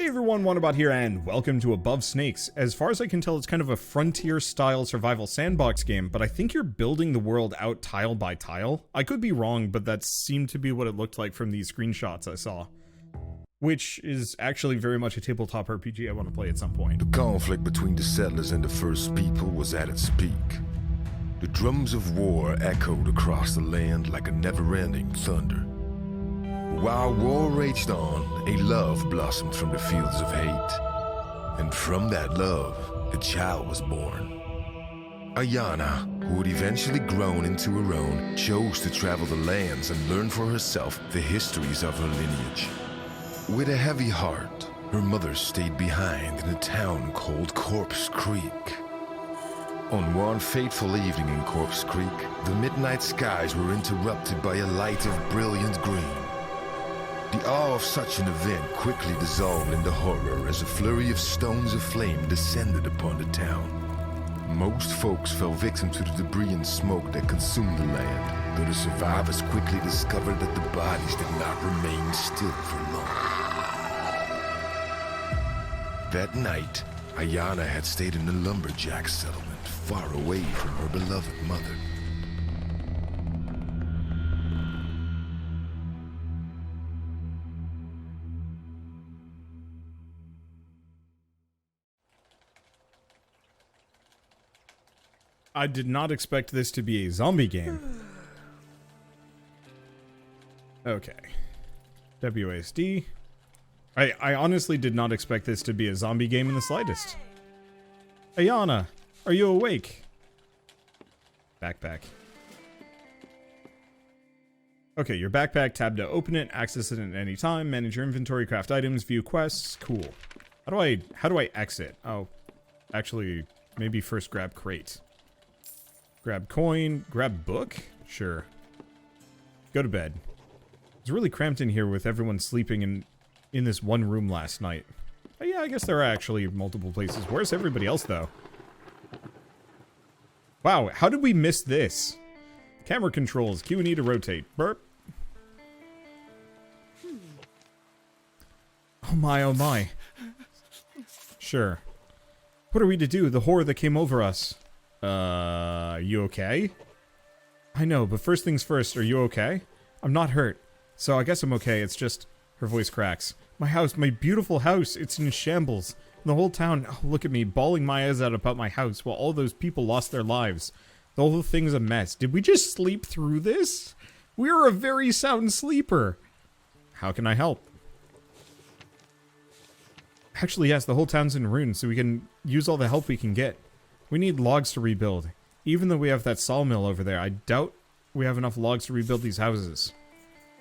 everyone, Wanderbot here, and welcome to Above Snakes. As far as I can tell, it's kind of a frontier-style survival sandbox game, but I think you're building the world out tile by tile. I could be wrong, but that seemed to be what it looked like from these screenshots I saw. Which is actually very much a tabletop RPG I want to play at some point. The conflict between the settlers and the first people was at its peak. The drums of war echoed across the land like a never-ending thunder. While war raged on, a love blossomed from the fields of hate. And from that love, a child was born. Ayana, who had eventually grown into her own, chose to travel the lands and learn for herself the histories of her lineage. With a heavy heart, her mother stayed behind in a town called Corpse Creek. On one fateful evening in Corpse Creek, the midnight skies were interrupted by a light of brilliant green. The awe of such an event quickly dissolved into horror as a flurry of stones of flame descended upon the town. Most folks fell victim to the debris and smoke that consumed the land, though the survivors quickly discovered that the bodies did not remain still for long. That night, Ayana had stayed in a lumberjack settlement far away from her beloved mother. I did not expect this to be a zombie game. Okay. WASD. I honestly did not expect this to be a zombie game in the slightest. Ayana, are you awake? Backpack. Okay, your backpack, tab to open it, access it at any time, manage your inventory, craft items, view quests. Cool. How do I exit? Oh, actually, maybe first grab crate. Grab coin, grab book? Sure. Go to bed. It's really cramped in here with everyone sleeping in this one room last night. Oh yeah, I guess there are actually multiple places. Where's everybody else, though? Wow, how did we miss this? Camera controls, Q and E to rotate. Burp. Oh my, oh my. Sure. What are we to do? The horror that came over us. You okay? I know, but first things first, are you okay? I'm not hurt, so I guess I'm okay. It's just... Her voice cracks. My house, my beautiful house, it's in shambles. The whole town, oh, look at me, bawling my eyes out about my house while all those people lost their lives. The whole thing's a mess. Did we just sleep through this? We're a very sound sleeper. How can I help? Actually, yes, the whole town's in ruins, so we can use all the help we can get. We need logs to rebuild. Even though we have that sawmill over there, I doubt we have enough logs to rebuild these houses.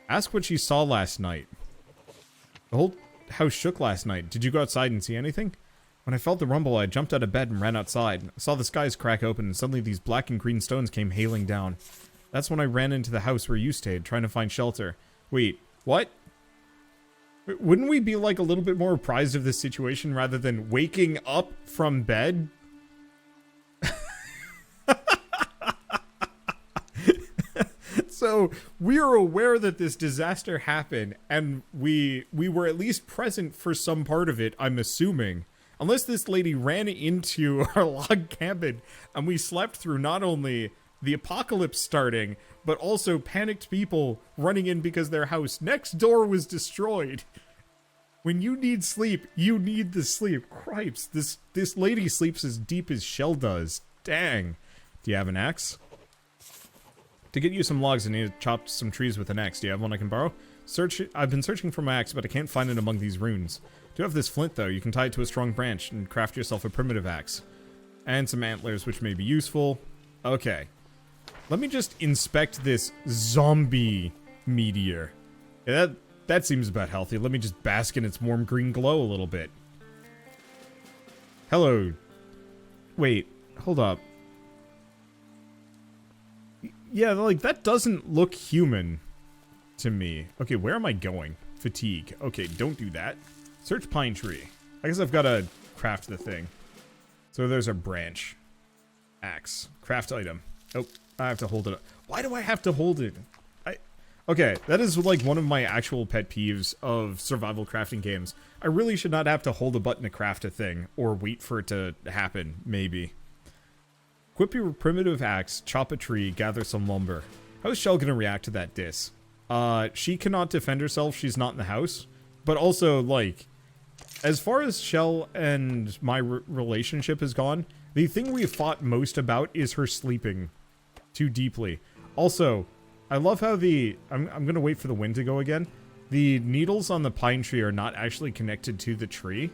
Ask what you saw last night. The whole house shook last night. Did you go outside and see anything? When I felt the rumble, I jumped out of bed and ran outside. I saw the skies crack open and suddenly these black and green stones came hailing down. That's when I ran into the house where you stayed, trying to find shelter. Wait, what? Wouldn't we be like a little bit more apprised of this situation rather than waking up from bed? So, we are aware that this disaster happened, and we were at least present for some part of it, I'm assuming. Unless this lady ran into our log cabin, and we slept through not only the apocalypse starting, but also panicked people running in because their house next door was destroyed. When you need sleep, you need the sleep. Cripes, this lady sleeps as deep as Shell does. Dang. Do you have an axe? To get you some logs, I need to chop some trees with an axe. Do you have one I can borrow? I've been searching for my axe, but I can't find it among these ruins. Do you have this flint, though? You can tie it to a strong branch and craft yourself a primitive axe. And some antlers, which may be useful. Okay. Let me just inspect this zombie meteor. Yeah, that seems about healthy. Let me just bask in its warm green glow a little bit. Hello. Wait, hold up. Yeah, like, that doesn't look human to me. Okay, where am I going? Fatigue. Okay, don't do that. Search pine tree. I guess I've got to craft the thing. So there's a branch. Axe. Craft item. Oh, I have to hold it up. Why do I have to hold it? Okay, that is like one of my actual pet peeves of survival crafting games. I really should not have to hold a button to craft a thing, or wait for it to happen, maybe. Equip your primitive axe, chop a tree, gather some lumber. How is Shell gonna react to that diss? She cannot defend herself, she's not in the house. But also, like, as far as Shell and my relationship has gone, the thing we fought most about is her sleeping too deeply. Also, I love how I'm gonna wait for the wind to go again. The needles on the pine tree are not actually connected to the tree.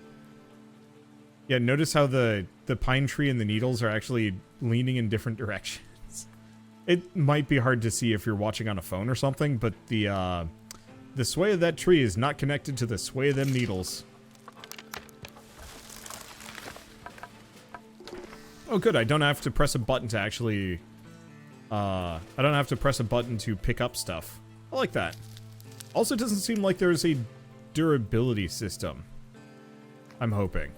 Yeah, notice how the pine tree and the needles are actually leaning in different directions. It might be hard to see if you're watching on a phone or something, but the sway of that tree is not connected to the sway of them needles. Oh good, I don't have to press a button to actually... I don't have to press a button to pick up stuff. I like that. Also, it doesn't seem like there's a durability system. I'm hoping.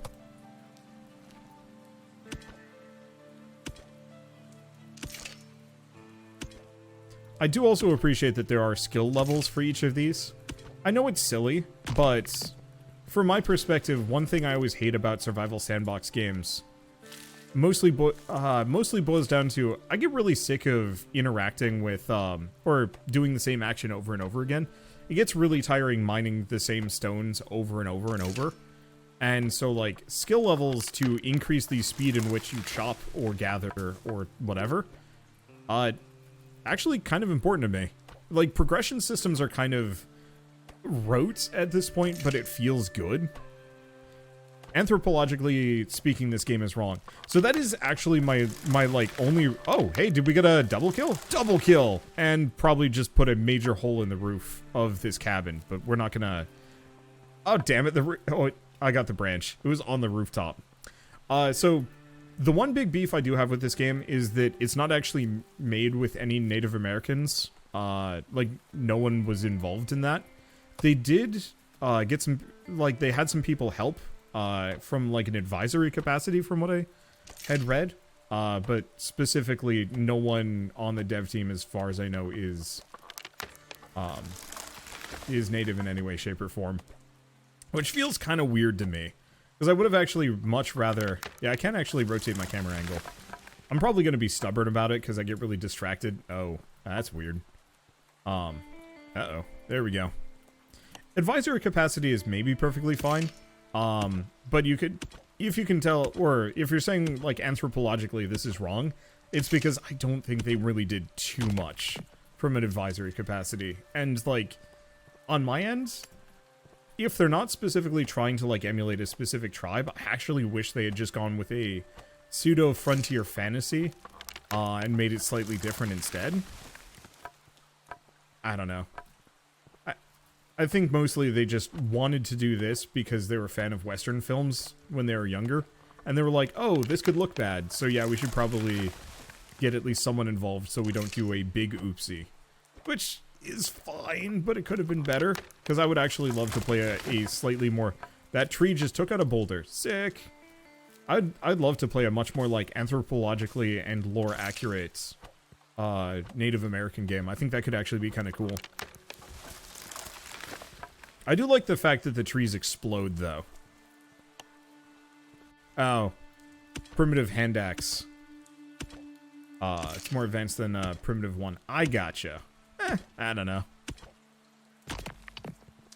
I do also appreciate that there are skill levels for each of these. I know it's silly, but from my perspective, one thing I always hate about survival sandbox games mostly boils down to I get really sick of interacting with or doing the same action over and over again. It gets really tiring mining the same stones over and over and over. And so like skill levels to increase the speed in which you chop or gather or whatever actually kind of important to me. Like progression systems are kind of rote at this point, but it feels good. Anthropologically speaking, this game is wrong. So that is actually my like only... Oh, hey, did we get a double kill? Double kill! And probably just put a major hole in the roof of this cabin, but we're not gonna... Oh, damn it. Oh, I got the branch. It was on the rooftop. So the one big beef I do have with this game is that it's not actually made with any Native Americans. Like, no one was involved in that. They did get some... Like, they had some people help from like an advisory capacity from what I had read. But specifically, no one on the dev team, as far as I know, is native in any way, shape, or form. Which feels kind of weird to me. Because I would have actually much rather... Yeah, I can't actually rotate my camera angle. I'm probably going to be stubborn about it because I get really distracted. Oh, that's weird. Uh-oh. There we go. Advisory capacity is maybe perfectly fine. But you could, if you can tell, or if you're saying, like, anthropologically this is wrong, it's because I don't think they really did too much from an advisory capacity. And, like, on my end, if they're not specifically trying to, like, emulate a specific tribe, I actually wish they had just gone with a pseudo-frontier fantasy, and made it slightly different instead. I don't know. I think mostly they just wanted to do this because they were a fan of Western films when they were younger. And they were like, oh, this could look bad. So yeah, we should probably get at least someone involved so we don't do a big oopsie. Which is fine, but it could have been better. Because I would actually love to play a slightly more... That tree just took out a boulder. Sick. I'd love to play a much more like anthropologically and lore accurate Native American game. I think that could actually be kind of cool. I do like the fact that the trees explode, though. Oh. Primitive hand axe. It's more advanced than primitive one. I gotcha. I don't know.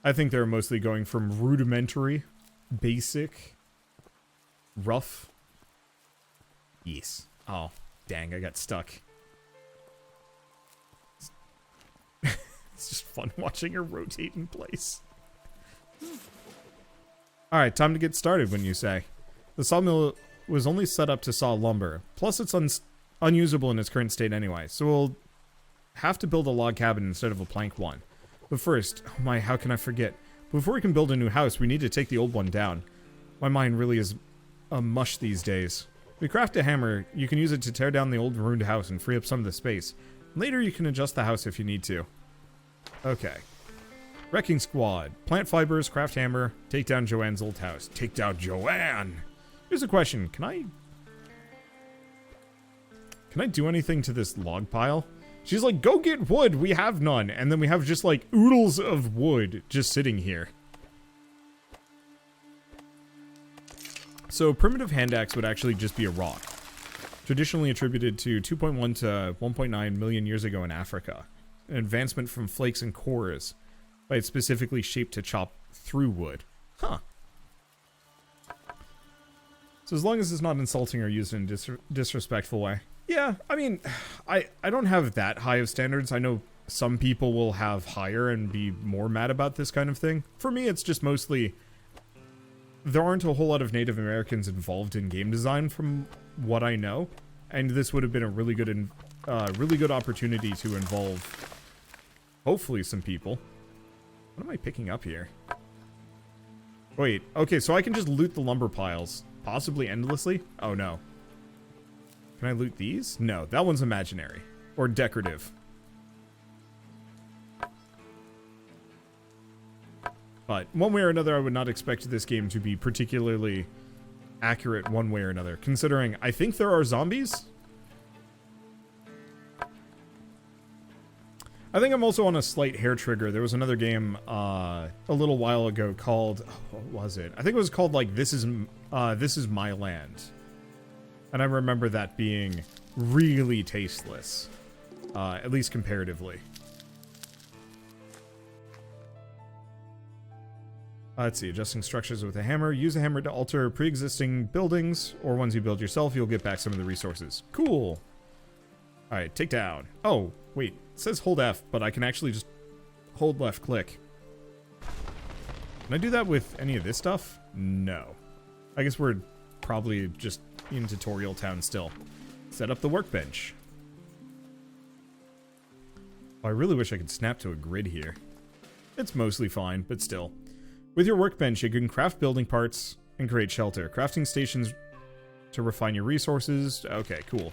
I think they're mostly going from rudimentary, basic, rough. Yes. Oh, dang, I got stuck. It's just fun watching her rotate in place. Alright, time to get started, when you say. The sawmill was only set up to saw lumber. Plus, it's unusable in its current state anyway, so we'll have to build a log cabin instead of a plank one. But first, oh my, how can I forget? Before we can build a new house, we need to take the old one down. My mind really is a mush these days. If we craft a hammer, you can use it to tear down the old ruined house and free up some of the space. Later, you can adjust the house if you need to. Okay. Wrecking squad. Plant fibers, craft hammer, take down Joanne's old house. Take down Joanne! Here's a question. Can I do anything to this log pile? She's like, go get wood, we have none. And then we have just like oodles of wood just sitting here. So primitive hand axe would actually just be a rock. Traditionally attributed to 2.1 to 1.9 million years ago in Africa. An advancement from flakes and cores, but it's specifically shaped to chop through wood. Huh. So as long as it's not insulting or used in a disrespectful way. Yeah, I mean, I don't have that high of standards. I know some people will have higher and be more mad about this kind of thing. For me, it's just mostly... There aren't a whole lot of Native Americans involved in game design from what I know. And this would have been a really good opportunity to involve, hopefully, some people. What am I picking up here? Wait, okay, so I can just loot the lumber piles. Possibly endlessly? Oh, no. Can I loot these? No, that one's imaginary. Or decorative. But one way or another, I would not expect this game to be particularly accurate one way or another. Considering, I think there are zombies? I think I'm also on a slight hair trigger. There was another game a little while ago called... what was it? I think it was called, like, This is My Land. And I remember that being really tasteless. At least comparatively. Let's see. Adjusting structures with a hammer. Use a hammer to alter pre-existing buildings, or ones you build yourself. You'll get back some of the resources. Cool. Alright, take down. Oh, wait. It says hold F, but I can actually just hold left click. Can I do that with any of this stuff? No. I guess we're probably just in tutorial town still. Set up the workbench. Oh, I really wish I could snap to a grid here. It's mostly fine, but still. With your workbench, you can craft building parts and create shelter. Crafting stations to refine your resources. Okay, cool.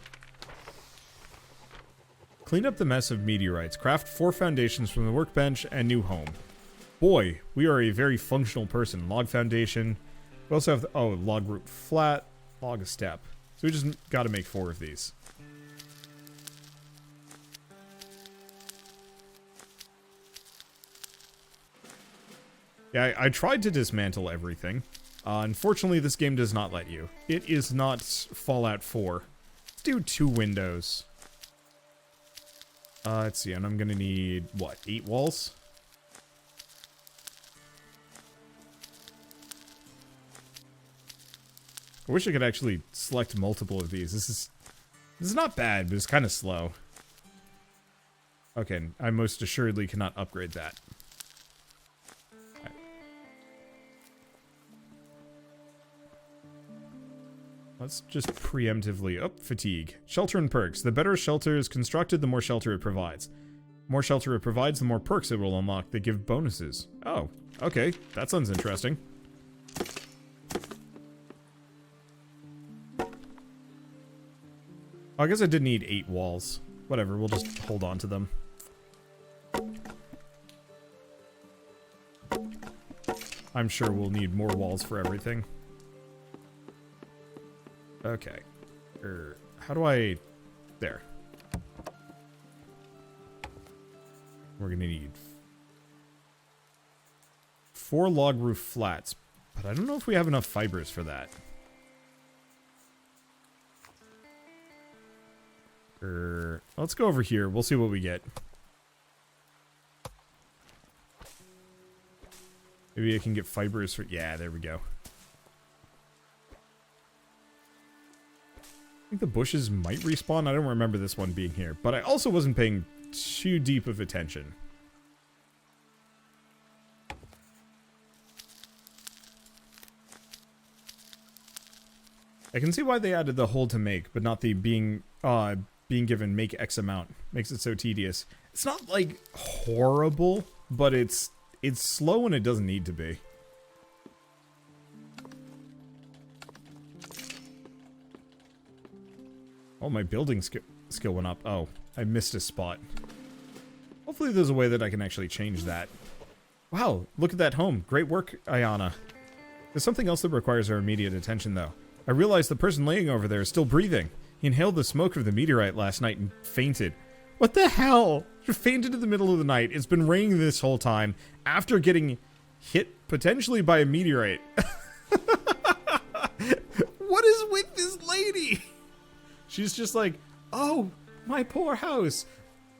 Clean up the mess of meteorites. Craft 4 foundations from the workbench and new home. Boy, we are a very functional person. Log foundation. We also have, log root flat, log a step. So we just got to make 4 of these. Yeah, I tried to dismantle everything. Unfortunately, this game does not let you. It is not Fallout 4. Let's do 2 windows. Let's see, and I'm gonna need, what, 8 walls? I wish I could actually select multiple of these. This is not bad, but it's kind of slow. Okay, I most assuredly cannot upgrade that. Right. Let's just preemptively... Oh, fatigue. Shelter and perks. The better a shelter is constructed, the more shelter it provides. The more shelter it provides, the more perks it will unlock that give bonuses. Oh, okay. That sounds interesting. I guess I did need 8 walls. Whatever, we'll just hold on to them. I'm sure we'll need more walls for everything. Okay. How do I... There. We're gonna need 4 log roof flats, but I don't know if we have enough fibers for that. Let's go over here. We'll see what we get. Maybe I can get fibers for... Yeah, there we go. I think the bushes might respawn. I don't remember this one being here. But I also wasn't paying too deep of attention. I can see why they added the hold to make, but not the being given make X amount. Makes it so tedious. It's not, like, horrible, but it's slow and it doesn't need to be. Oh, my building skill went up. Oh, I missed a spot. Hopefully there's a way that I can actually change that. Wow, look at that home. Great work, Ayana. There's something else that requires our immediate attention, though. I realize the person laying over there is still breathing. He inhaled the smoke of the meteorite last night and fainted. What the hell? She fainted in the middle of the night. It's been raining this whole time after getting hit potentially by a meteorite. What is with this lady? She's just like, oh, my poor house.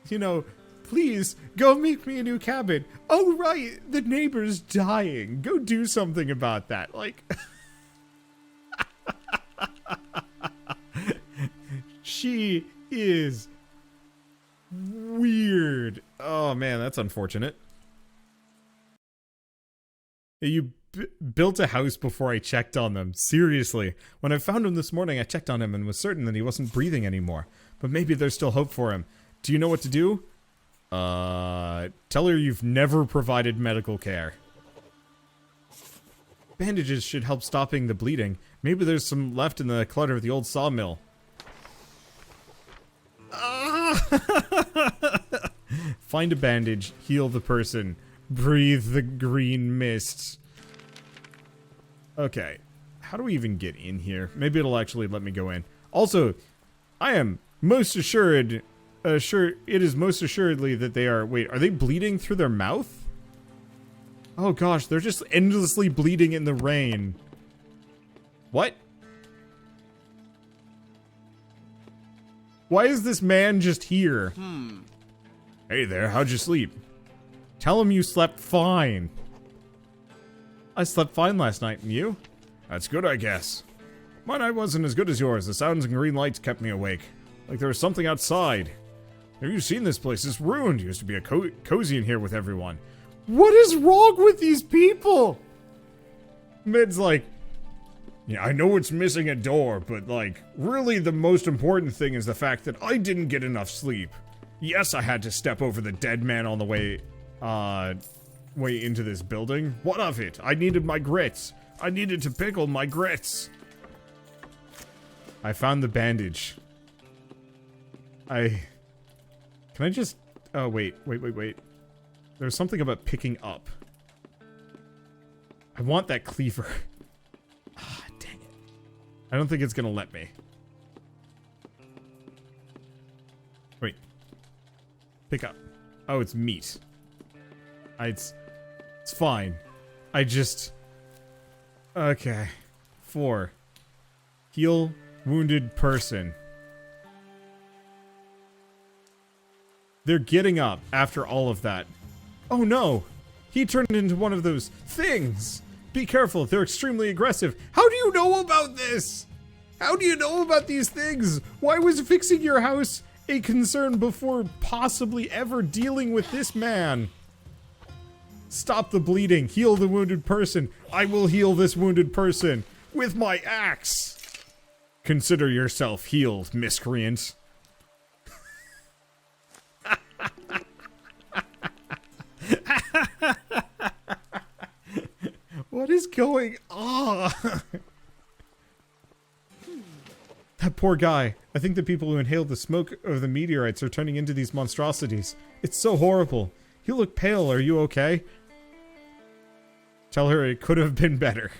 You know, please go make me a new cabin. Oh, right, the neighbor's dying. Go do something about that. Like, she is weird. Oh, man, that's unfortunate. You built a house before I checked on them. Seriously. When I found him this morning, I checked on him and was certain that he wasn't breathing anymore. But maybe there's still hope for him. Do you know what to do? Tell her you've never provided medical care. Bandages should help stopping the bleeding. Maybe there's some left in the clutter of the old sawmill. Find a bandage, heal the person, breathe the green mist. Okay, how do we even get in here? Maybe it'll actually let me go in. Also, I am most assured, it is most assuredly that they are, wait, are they bleeding through their mouth? Oh gosh, they're just endlessly bleeding in the rain. What? Why is this man just here? Hey there, how'd you sleep? Tell him you slept fine. I slept fine last night, and you? That's good, I guess. My night wasn't as good as yours. The sounds and green lights kept me awake. Like there was something outside. Have you seen this place? It's ruined. It used to be a cozy in here with everyone. What is wrong with these people? Mid's like, yeah, I know it's missing a door, but like, really the most important thing is the fact that I didn't get enough sleep. Yes, I had to step over the dead man on the way into this building. What of it? I needed my grits. I needed to pickle my grits. I found the bandage. Can I just... Oh, wait. There's something about picking up. I want that cleaver. Ah, dang it. I don't think it's gonna let me. Wait. Pick up. Oh, it's meat. It's fine. I just... Okay. 4. Heal wounded person. They're getting up after all of that. Oh no! He turned into one of those things! Be careful, they're extremely aggressive. How do you know about this? How do you know about these things? Why was fixing your house a concern before possibly ever dealing with this man? Stop the bleeding. Heal the wounded person. I will heal this wounded person with my axe. Consider yourself healed, miscreant. What is going on? That poor guy. I think the people who inhaled the smoke of the meteorites are turning into these monstrosities. It's so horrible. You look pale. Are you okay? Tell her it could have been better.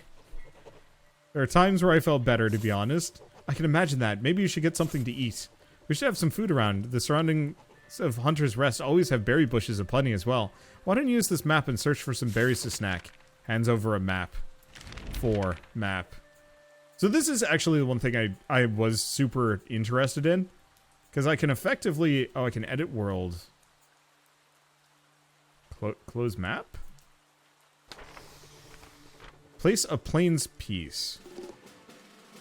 There are times where I felt better, to be honest. I can imagine that. Maybe you should get something to eat. We should have some food around. The surroundings of Hunter's Rest always have berry bushes aplenty as well. Why don't you use this map and search for some berries to snack? Hands over a map. 4. Map. So this is actually the one thing I was super interested in. Because I can effectively... Oh, I can edit world. Close map? Place a plains piece.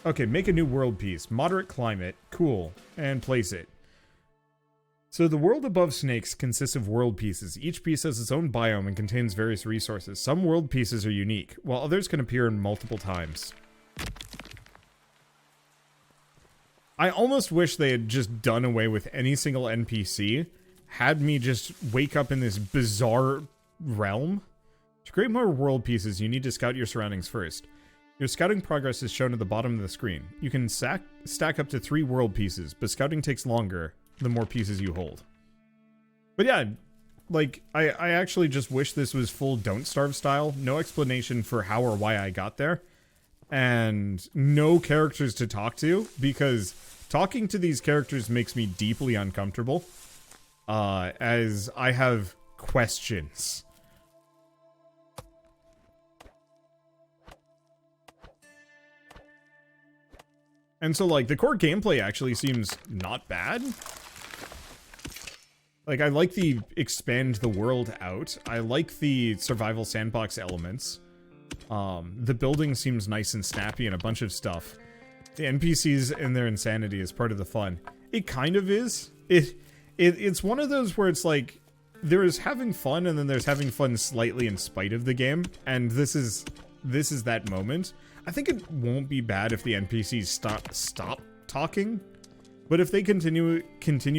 Okay, make a new world piece. Moderate climate. Cool. And place it. So the world above snakes consists of world pieces. Each piece has its own biome and contains various resources. Some world pieces are unique, while others can appear in multiple times. I almost wish they had just done away with any single NPC. Had me just wake up in this bizarre realm. To create more world pieces, you need to scout your surroundings first. Your scouting progress is shown at the bottom of the screen. You can stack up to 3 world pieces, but scouting takes longer the more pieces you hold. But yeah, like, I actually just wish this was full Don't Starve style. No explanation for how or why I got there. And no characters to talk to, because talking to these characters makes me deeply uncomfortable. as I have questions. And so, like, the core gameplay actually seems not bad. Like, I like the expand the world out. I like the survival sandbox elements. The building seems nice and snappy and a bunch of stuff. The NPCs and their insanity is part of the fun. It kind of is. It's one of those where it's like, there is having fun and then there's having fun slightly in spite of the game. And this is that moment. I think it won't be bad if the NPCs stop talking. But if they continue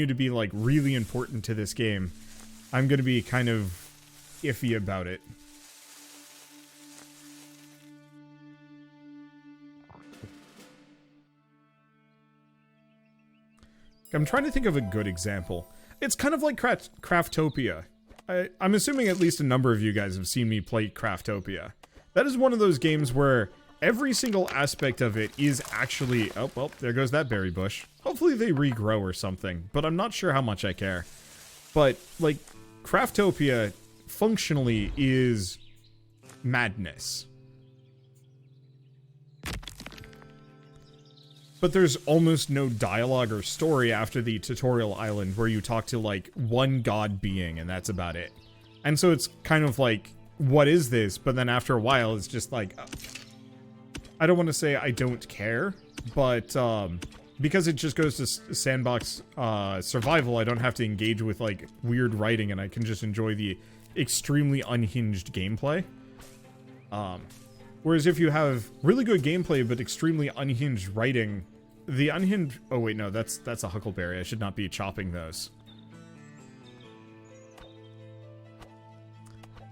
to be, like, really important to this game, I'm gonna be kind of iffy about it. I'm trying to think of a good example. It's kind of like Craftopia. I'm assuming at least a number of you guys have seen me play Craftopia. That is one of those games where every single aspect of it is actually... Oh, well, there goes that berry bush. Hopefully they regrow or something, but I'm not sure how much I care. But, like, Craftopia functionally is madness. But there's almost no dialogue or story after the tutorial island where you talk to, like, one god being, and that's about it. And so it's kind of like, what is this? But then after a while, it's just like... I don't want to say I don't care, but because it just goes to sandbox survival, I don't have to engage with, like, weird writing, and I can just enjoy the extremely unhinged gameplay. Whereas if you have really good gameplay but extremely unhinged writing, the unhinged... Oh wait, no, that's a huckleberry. I should not be chopping those.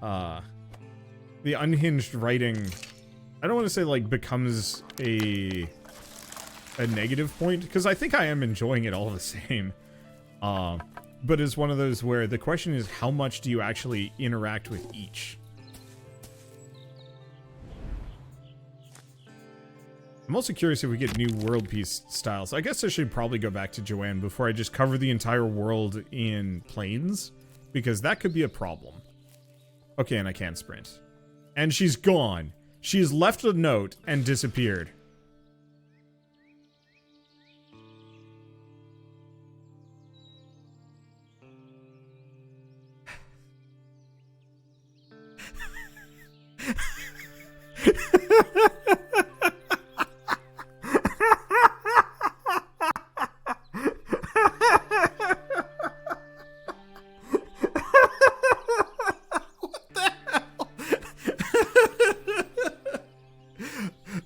The unhinged writing... I don't want to say, like, becomes a negative point, because I think I am enjoying it all the same. But it's one of those where the question is, how much do you actually interact with each? I'm also curious if we get new world piece styles. I guess I should probably go back to Joanne before I just cover the entire world in plains, because that could be a problem. Okay, and I can sprint. And she's gone. She has left a note and disappeared.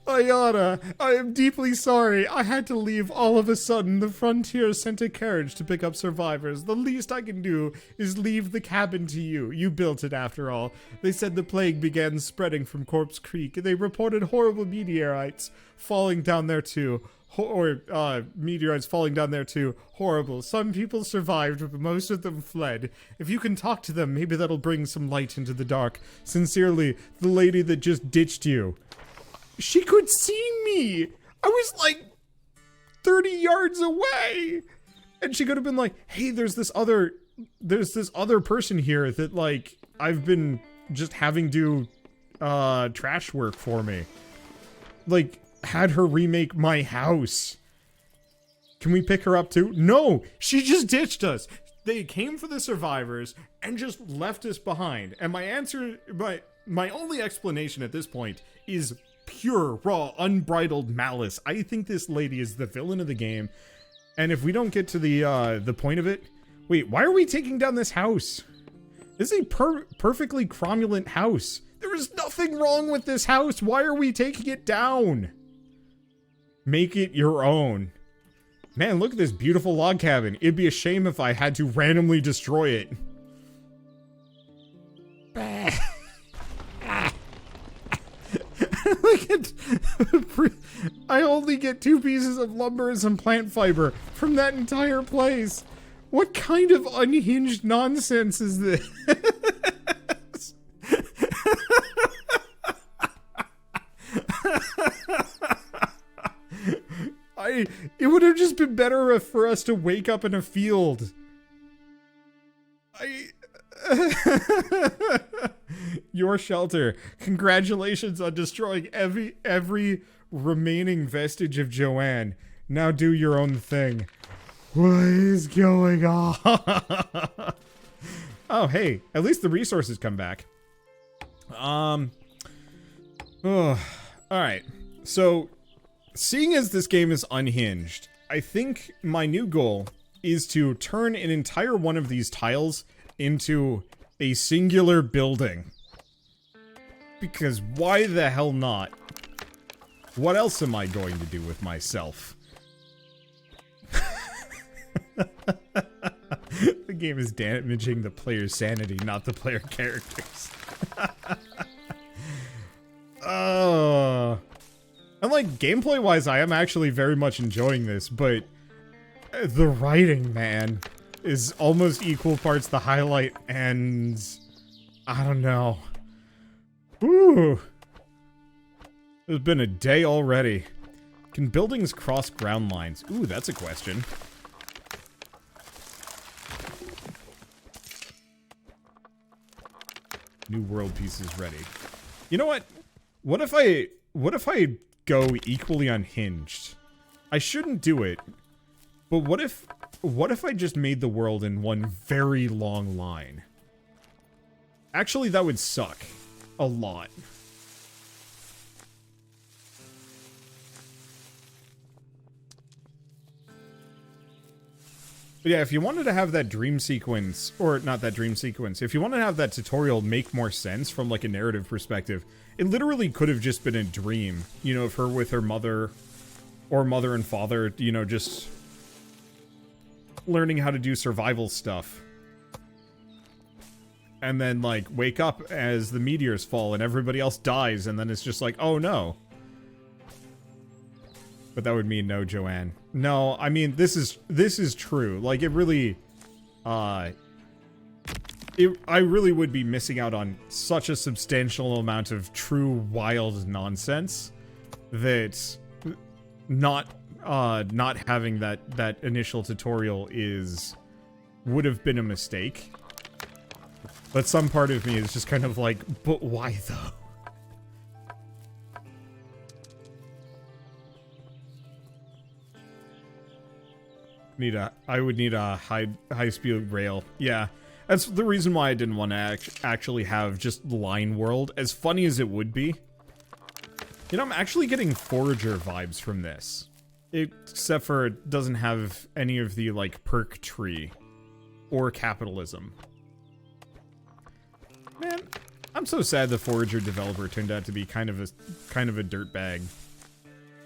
Ayana, I am deeply sorry. I had to leave all of a sudden. The Frontier sent a carriage to pick up survivors. The least I can do is leave the cabin to you. You built it after all. They said the plague began spreading from Corpse Creek. They reported horrible meteorites falling down there too. Meteorites falling down there too. Horrible. Some people survived, but most of them fled. If you can talk to them, maybe that'll bring some light into the dark. Sincerely, the lady that just ditched you. She could see me. I was like 30 yards away. And she could have been like, hey, there's this other person here that, like, I've been just having do trash work for me. Like, had her remake my house. Can we pick her up too? No, she just ditched us. They came for the survivors and just left us behind. And my answer, my only explanation at this point is pure, raw, unbridled malice. I think this lady is the villain of the game. And if we don't get to the point of it... Wait, why are we taking down this house? This is a perfectly cromulent house. There is nothing wrong with this house. Why are we taking it down? Make it your own. Man, look at this beautiful log cabin. It'd be a shame if I had to randomly destroy it. I only get 2 pieces of lumber and some plant fiber from that entire place. What kind of unhinged nonsense is this? It would have just been better for us to wake up in a field. Your shelter. Congratulations on destroying every remaining vestige of Joanne. Now do your own thing. What is going on? Oh, hey, at least the resources come back. Oh, all right. So, seeing as this game is unhinged, I think my new goal is to turn an entire one of these tiles into a singular building. Because why the hell not? What else am I going to do with myself? The game is damaging the player's sanity, not the player characters. And like, gameplay-wise, I am actually very much enjoying this, but the writing, man, is almost equal parts the highlight, and I don't know. Ooh. It's been a day already. Can buildings cross ground lines? Ooh, that's a question. New world pieces ready. You know what? What if I go equally unhinged? I shouldn't do it. But what if I just made the world in one very long line? Actually, that would suck a lot. But yeah, if you wanted to have that dream sequence, or not that dream sequence, if you wanted to have that tutorial make more sense from like a narrative perspective, it literally could have just been a dream, you know, of her with her mother, or mother and father, you know, just learning how to do survival stuff. And then, like, wake up as the meteors fall and everybody else dies, and then it's just like, oh no. But that would mean no, Joanne. No, I mean, this is true. Like, it really, I really would be missing out on such a substantial amount of true wild nonsense that not having that initial tutorial would have been a mistake. But some part of me is just kind of like, but why though? I would need a high speed rail. Yeah, that's the reason why I didn't want to actually have just line world. As funny as it would be, you know, I'm actually getting Forager vibes from this, except for it doesn't have any of the like perk tree or capitalism. Man, I'm so sad the Forager developer turned out to be kind of a dirtbag.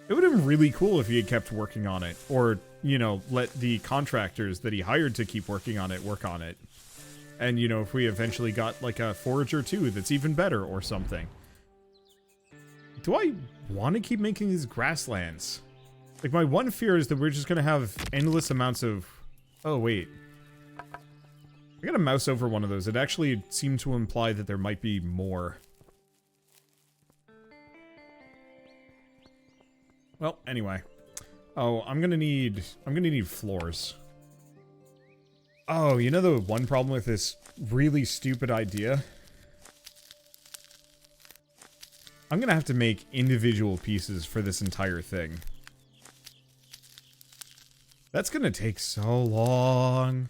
It would have been really cool if he had kept working on it, or, you know, let the contractors that he hired to keep working on it work on it. And, you know, if we eventually got, like, a Forager 2 that's even better or something. Do I want to keep making these grasslands? Like, my one fear is that we're just going to have endless amounts of... Oh, wait. I gotta mouse over one of those. It actually seemed to imply that there might be more. Well, anyway. Oh, I'm gonna need floors. Oh, you know the one problem with this really stupid idea? I'm gonna have to make individual pieces for this entire thing. That's gonna take so long.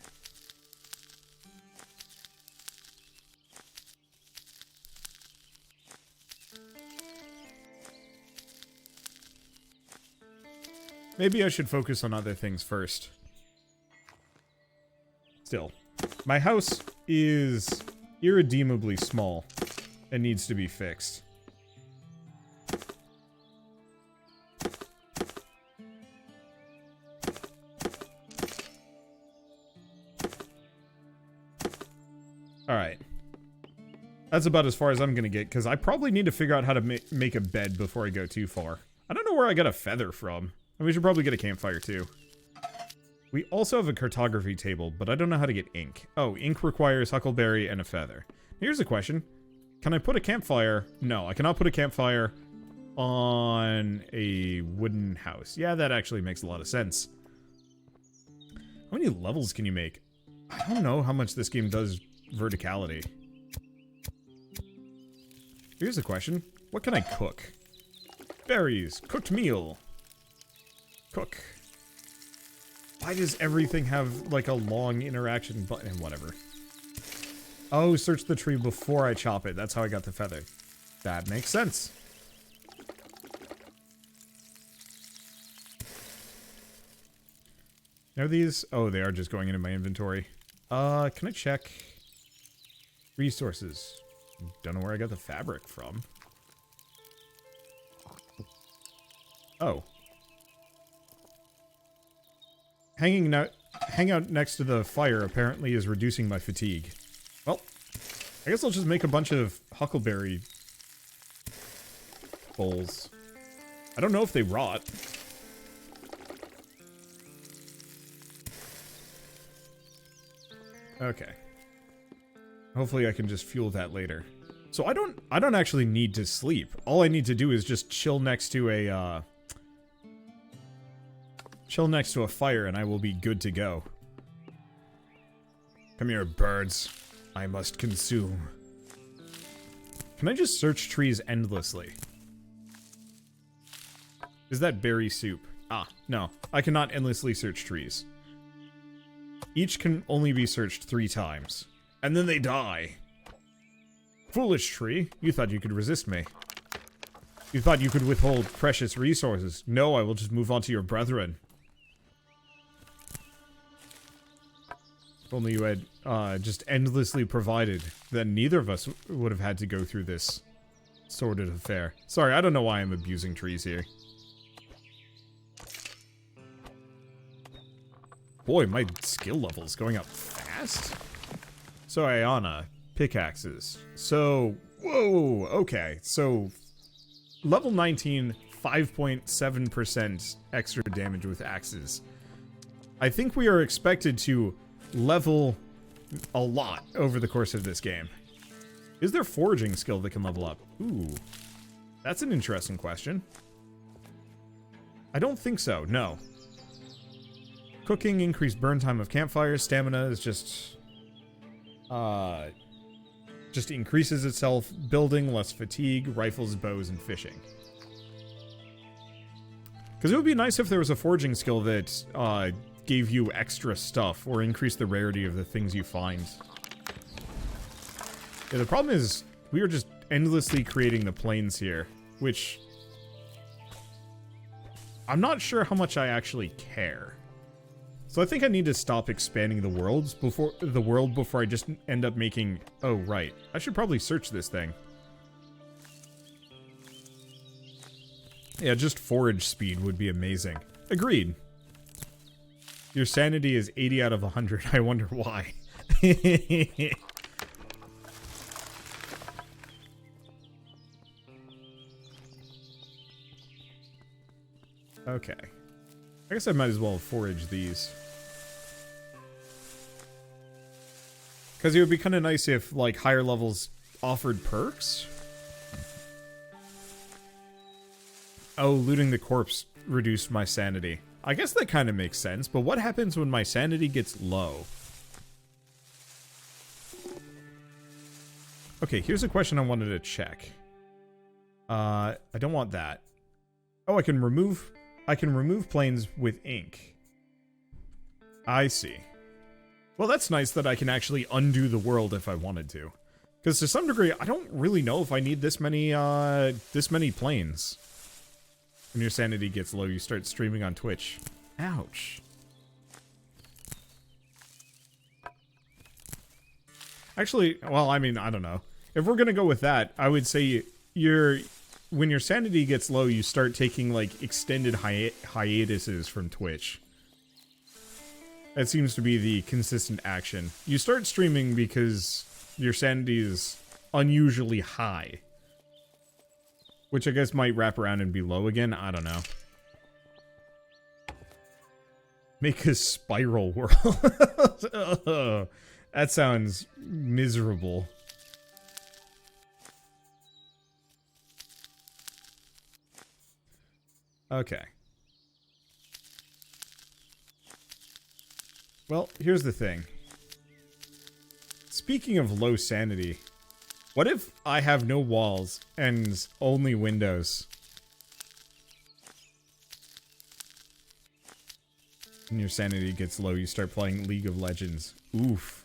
Maybe I should focus on other things first. Still, my house is irredeemably small and needs to be fixed. Alright. That's about as far as I'm gonna get, because I probably need to figure out how to make a bed before I go too far. I don't know where I got a feather from. And we should probably get a campfire, too. We also have a cartography table, but I don't know how to get ink. Oh, ink requires huckleberry and a feather. Here's a question. Can I put a campfire? No, I cannot put a campfire on a wooden house. Yeah, that actually makes a lot of sense. How many levels can you make? I don't know how much this game does verticality. Here's the question. What can I cook? Berries. Cooked meal. Cook. Why does everything have, like, a long interaction button? Whatever. Oh, search the tree before I chop it. That's how I got the feather. That makes sense. Are these? Oh, they are just going into my inventory. Can I check? Resources. Don't know where I got the fabric from. Oh. Hang out next to the fire apparently is reducing my fatigue. Well, I guess I'll just make a bunch of huckleberry bowls. I don't know if they rot. Okay. Hopefully I can just fuel that later. So I don't actually need to sleep. All I need to do is just chill next to a fire and I will be good to go. Come here, birds. I must consume. Can I just search trees endlessly? Is that berry soup? Ah, no. I cannot endlessly search trees. Each can only be searched 3 times. And then they die. Foolish tree. You thought you could resist me. You thought you could withhold precious resources. No, I will just move on to your brethren. If only you had just endlessly provided, then neither of us would have had to go through this sordid affair. Sorry, I don't know why I'm abusing trees here. Boy, my skill level's going up fast. So, Ayana, pickaxes. So, whoa, okay. So, level 19, 5.7% extra damage with axes. I think we are expected to level a lot over the course of this game. Is there foraging skill that can level up? Ooh, that's an interesting question. I don't think so, no. Cooking, increased burn time of campfires. Stamina is just increases itself. Building, less fatigue. Rifles, bows, and fishing. Because it would be nice if there was a foraging skill that gave you extra stuff or increased the rarity of the things you find. Yeah, the problem is we are just endlessly creating the plains here, which I'm not sure how much I actually care. So I think I need to stop expanding the world before I just end up making... Oh, right. I should probably search this thing. Yeah, just forage speed would be amazing. Agreed. Your sanity is 80 out of 100. I wonder why. Okay. I guess I might as well forage these. Because it would be kind of nice if, like, higher levels offered perks. Oh, looting the corpse reduced my sanity. I guess that kind of makes sense, but what happens when my sanity gets low? Okay, here's a question I wanted to check. I don't want that. Oh, I can remove planes with ink. I see. Well, that's nice that I can actually undo the world if I wanted to. Because to some degree, I don't really know if I need this many planes. When your sanity gets low, you start streaming on Twitch. Ouch. Actually, well, I mean, I don't know. If we're gonna go with that, I would say when your sanity gets low, you start taking, like, extended hiatuses from Twitch. That seems to be the consistent action. You start streaming because your sanity is unusually high. Which I guess might wrap around and be low again. I don't know. Make a spiral world. That sounds miserable. Okay. Well, here's the thing. speaking of low sanity, what if I have no walls and only windows? And your sanity gets low, you start playing League of Legends. Oof.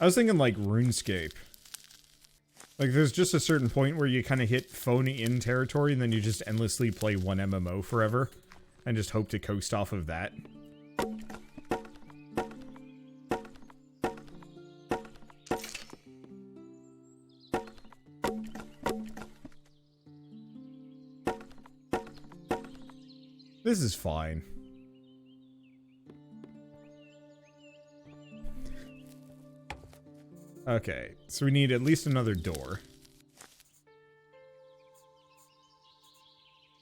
I was thinking like RuneScape. Like there's just a certain point where you kind of hit phone-in territory and then you just endlessly play one MMO forever and just hope to coast off of that. This is fine. Okay, so we need at least another door.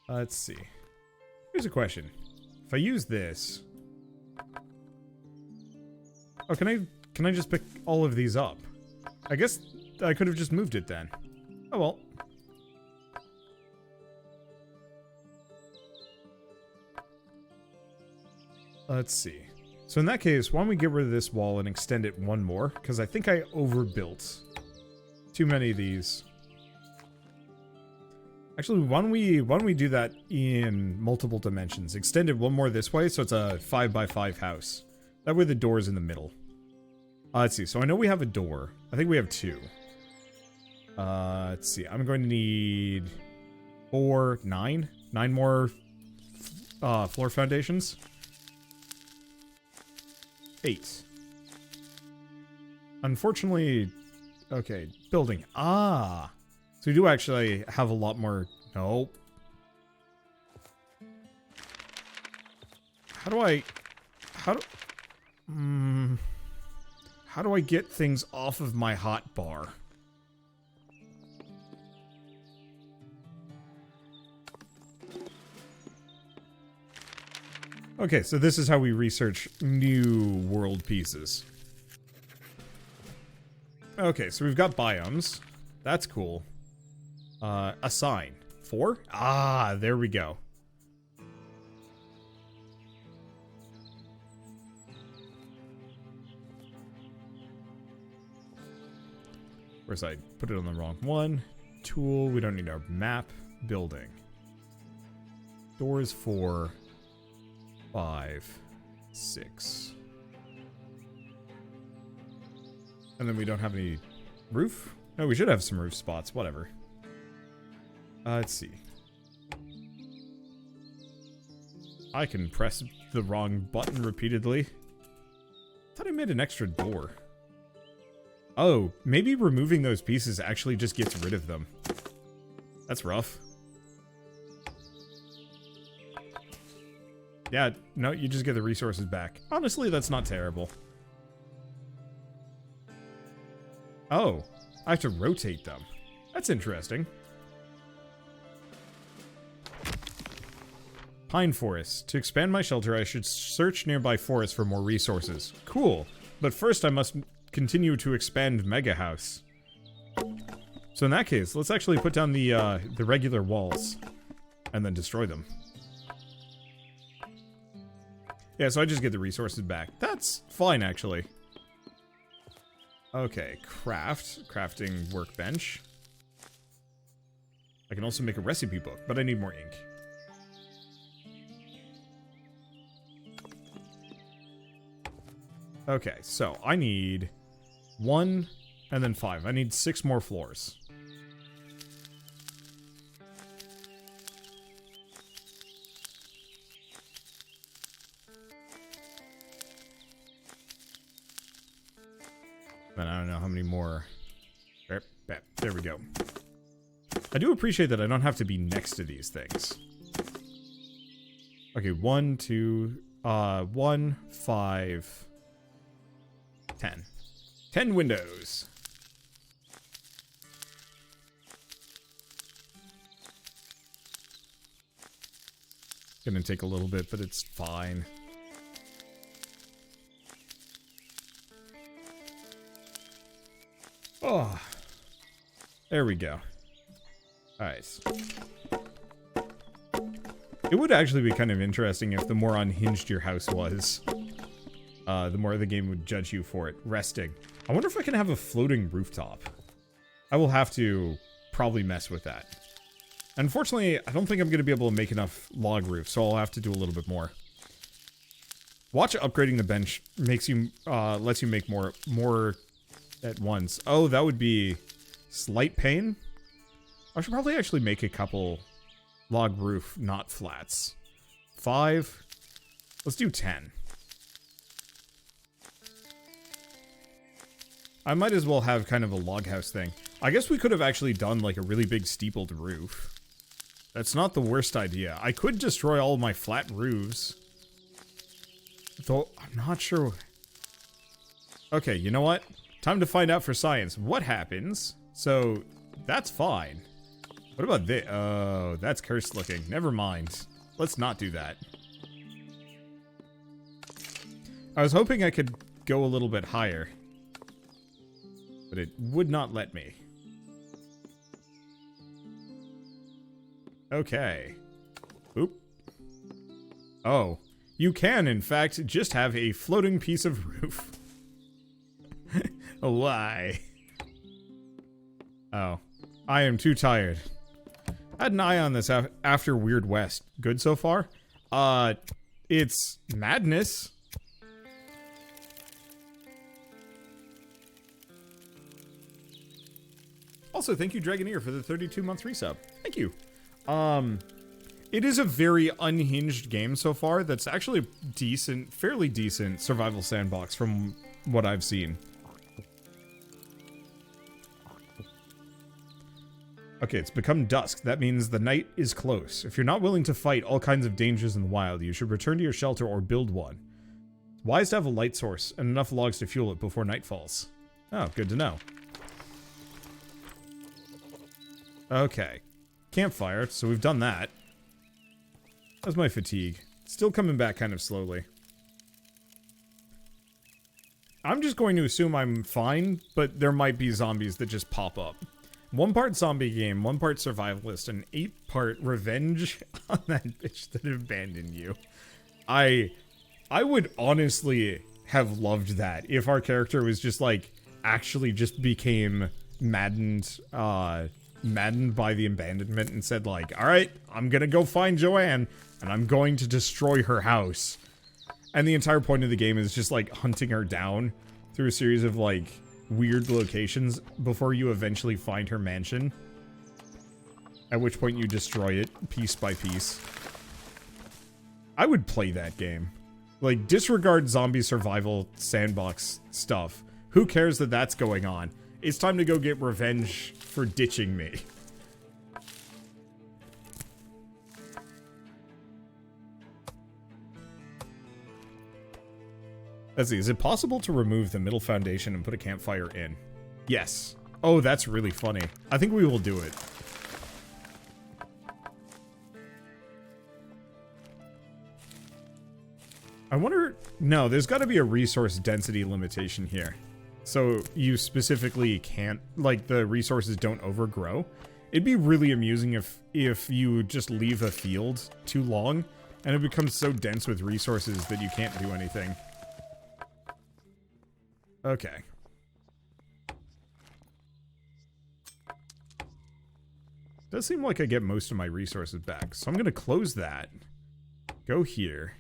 Let's see. Here's a question. If I use this... Oh, can I just pick all of these up? I guess I could have just moved it then. Oh well. Let's see. So in that case, why don't we get rid of this wall and extend it one more? Because I think I overbuilt too many of these. Actually, why don't we do that in multiple dimensions? Extend it one more this way, so it's a 5x5 house. That way the door's in the middle. Let's see. So I know we have a door. I think we have two. Let's see. I'm going to need 9 more floor foundations. 8. Unfortunately, okay, building. Ah, so we do actually have a lot more. Nope. How do I get things off of my hot bar? Okay, so this is how we research new world pieces. Okay, so we've got biomes. That's cool. Assign. 4? Ah, there we go. Where's I put it on the wrong one? Tool, we don't need our map. Building. Doors 4. 5, 6. And then we don't have any roof? No, we should have some roof spots, whatever. Let's see. I can press the wrong button repeatedly. I thought I made an extra door. Oh, maybe removing those pieces actually just gets rid of them. That's rough. Yeah, no, you just get the resources back. Honestly, that's not terrible. Oh, I have to rotate them. That's interesting. Pine forest. To expand my shelter, I should search nearby forests for more resources. Cool. But first I must continue to expand Mega House. So in that case, let's actually put down the regular walls and then destroy them. Yeah, so I just get the resources back. That's fine, actually. Okay, crafting workbench. I can also make a recipe book, but I need more ink. Okay, so I need 1 and then 5. I need 6 more floors. And I don't know how many more. There we go. I do appreciate that I don't have to be next to these things. Okay, 1, 2, 1, 5, 10. 10 windows. Gonna take a little bit, but it's fine. Oh, there we go. Alright. It would actually be kind of interesting if the more unhinged your house was, the more the game would judge you for it. Resting. I wonder if I can have a floating rooftop. I will have to probably mess with that. Unfortunately, I don't think I'm going to be able to make enough log roofs, so I'll have to do a little bit more. Watch upgrading the bench makes you, lets you make more at once. Oh, that would be slight pain. I should probably actually make a couple log roof, not flats. 5. Let's do 10. I might as well have kind of a log house thing. I guess we could have actually done like a really big steepled roof. That's not the worst idea. I could destroy all of my flat roofs. Though, I'm not sure. Okay, you know what? Time to find out for science. What happens? So, that's fine. What about this? Oh, that's cursed looking. Never mind. Let's not do that. I was hoping I could go a little bit higher. But it would not let me. Okay. Oop. Oh. You can, in fact, just have a floating piece of roof. Why? Oh. I am too tired. I had an eye on this after Weird West. Good so far? It's madness. Also, thank you, Dragoneer, for the 32-month resub. Thank you. It is a very unhinged game so far. That's actually a decent, fairly decent survival sandbox from what I've seen. Okay, it's become dusk. That means the night is close. If you're not willing to fight all kinds of dangers in the wild, you should return to your shelter or build one. It's wise to have a light source and enough logs to fuel it before night falls. Oh, good to know. Okay. Campfire, so we've done that. How's my fatigue? Still coming back kind of slowly. I'm just going to assume I'm fine, but there might be zombies that just pop up. 1 part zombie game, 1 part survivalist, and 8-part revenge on that bitch that abandoned you. I would honestly have loved that if our character was just like, actually just became maddened by the abandonment and said like, alright, I'm gonna go find Joanne and I'm going to destroy her house. And the entire point of the game is just like hunting her down through a series of like weird locations before you eventually find her mansion. At which point you destroy it piece by piece. I would play that game. Like, disregard zombie survival sandbox stuff. Who cares that that's going on? It's time to go get revenge for ditching me. Let's see, is it possible to remove the middle foundation and put a campfire in? Yes. Oh, that's really funny. I think we will do it. I wonder... No, there's got to be a resource density limitation here. So you specifically can't... Like, the resources don't overgrow. It'd be really amusing if you just leave a field too long and it becomes so dense with resources that you can't do anything. Okay. Does seem like I get most of my resources back. So I'm going to close that. Go here.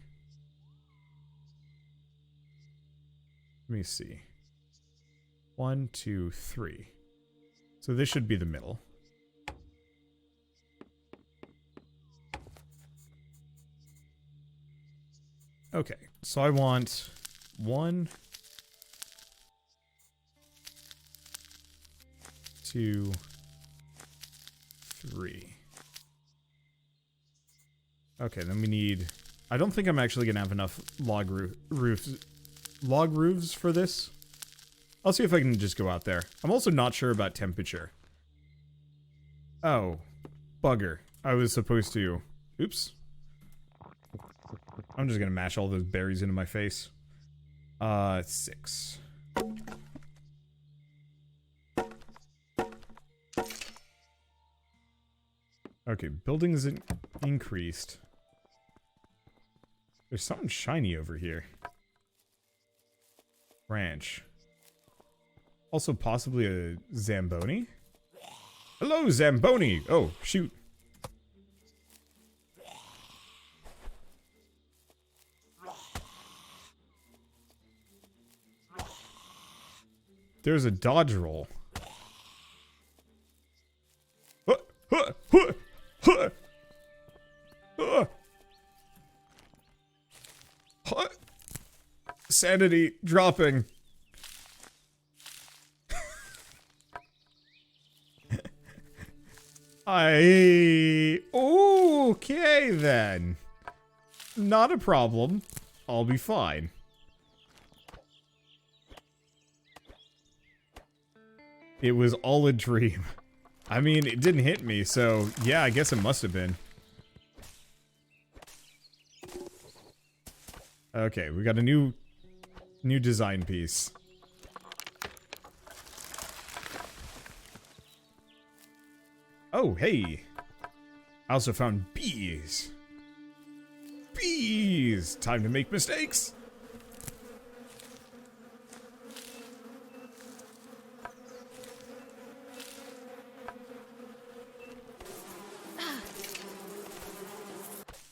Let me see. 1, 2, 3. So this should be the middle. Okay, so I want 1, 2, 3. Okay, then we need... I don't think I'm actually going to have enough log roofs for this. I'll see if I can just go out there. I'm also not sure about temperature. Oh, bugger. I was supposed to... Oops. I'm just going to mash all those berries into my face. 6. Okay, buildings increased. There's something shiny over here. Ranch. Also possibly a Zamboni? Hello, Zamboni! Oh, shoot. There's a dodge roll. Sanity dropping. Okay then. Not a problem. I'll be fine. It was all a dream. I mean, it didn't hit me, so yeah, I guess it must have been. Okay, we got a new design piece. Oh, hey. I also found bees. Bees! Time to make mistakes.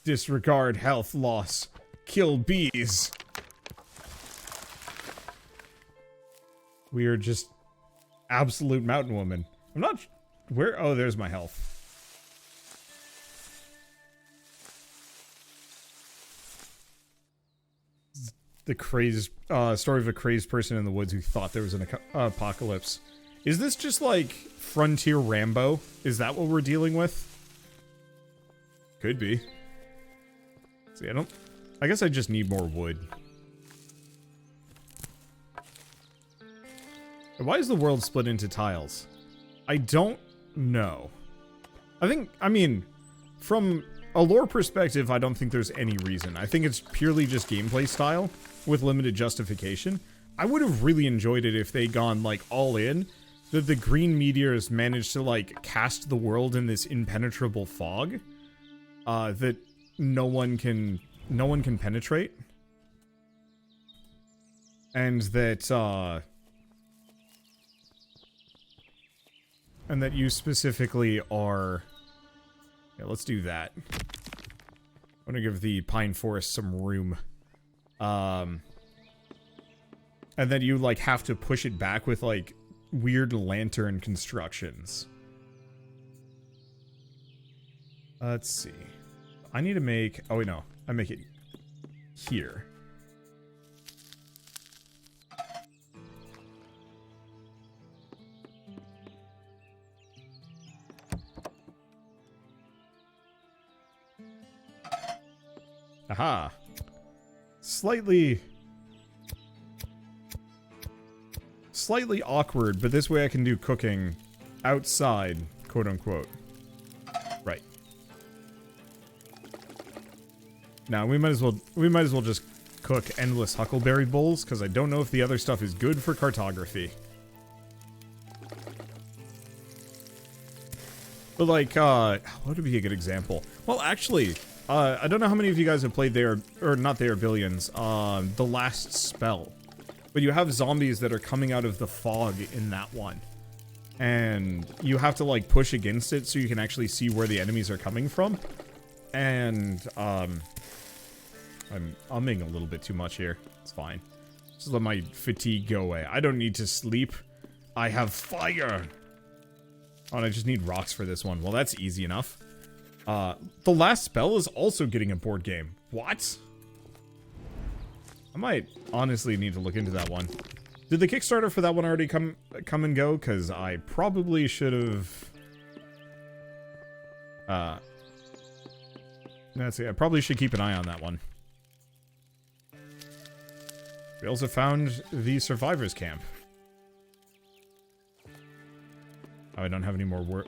Disregard health loss. Kill bees. We are just absolute mountain woman. I'm not... Where? Oh, there's my health. The crazed... story of a crazed person in the woods who thought there was an apocalypse. Is this just like Frontier Rambo? Is that what we're dealing with? Could be. See, I guess I just need more wood. Why is the world split into tiles? I don't know. I mean, from a lore perspective, I don't think there's any reason. I think it's purely just gameplay style with limited justification. I would have really enjoyed it if they'd gone, like, all in. That the green meteors managed to, like, cast the world in this impenetrable fog. That no one can penetrate. And that, and that you specifically are... Yeah, let's do that. I'm gonna give the pine forest some room. And then you, like, have to push it back with, like, weird lantern constructions. Let's see. I need to make... Oh, wait, no. I make it here. Aha. Slightly awkward, but this way I can do cooking outside, quote unquote. Right. Now we might as well just cook endless huckleberry bowls, because I don't know if the other stuff is good for cartography. But like, what would be a good example? Well, actually, I don't know how many of you guys have played not They Are Billions, The Last Spell. But you have zombies that are coming out of the fog in that one. And you have to, like, push against it so you can actually see where the enemies are coming from. And, I'm humming a little bit too much here. It's fine. Just let my fatigue go away. I don't need to sleep. I have fire! Oh, and I just need rocks for this one. Well, that's easy enough. The Last Spell is also getting a board game. What? I might honestly need to look into that one. Did the Kickstarter for that one already come and go? Because I probably should have... Let's see, I probably should keep an eye on that one. We also found the Survivors Camp. Oh, I don't have any more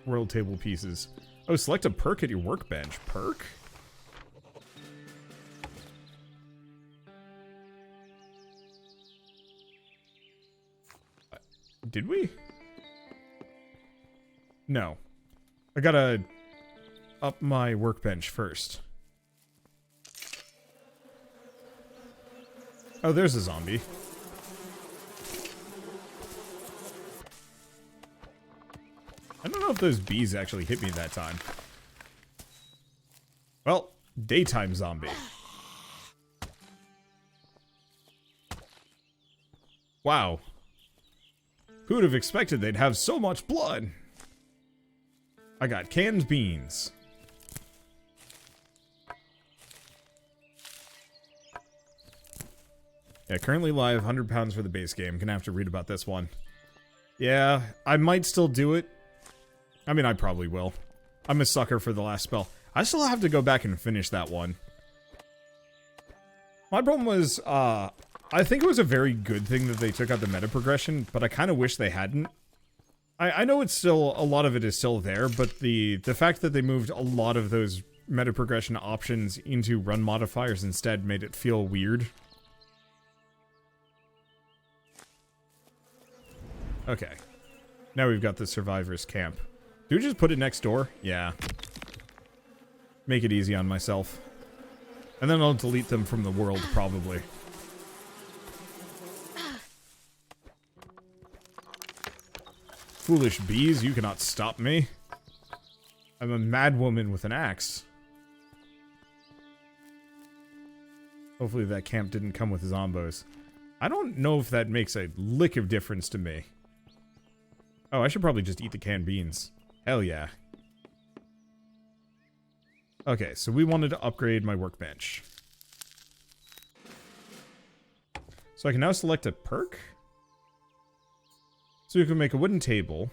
world table pieces. Oh, select a perk at your workbench. Perk? Did we? No. I gotta up my workbench first. Oh, there's a zombie. I don't know if those bees actually hit me that time. Well, daytime zombie. Wow. Who would have expected they'd have so much blood? I got canned beans. Yeah, currently live, 100 pounds for the base game. Gonna have to read about this one. Yeah, I might still do it. I mean, I probably will. I'm a sucker for the last spell. I still have to go back and finish that one. My problem was, I think it was a very good thing that they took out the meta progression, but I kind of wish they hadn't. I know it's still, a lot of it is still there, but the fact that they moved a lot of those meta progression options into run modifiers instead made it feel weird. Okay. Now we've got the survivors camp. Do we just put it next door? Yeah. Make it easy on myself. And then I'll delete them from the world, probably. Foolish bees, you cannot stop me. I'm a mad woman with an axe. Hopefully that camp didn't come with zombos. I don't know if that makes a lick of difference to me. Oh, I should probably just eat the canned beans. Hell yeah. Okay, so we wanted to upgrade my workbench. So I can now select a perk. So you can make a wooden table.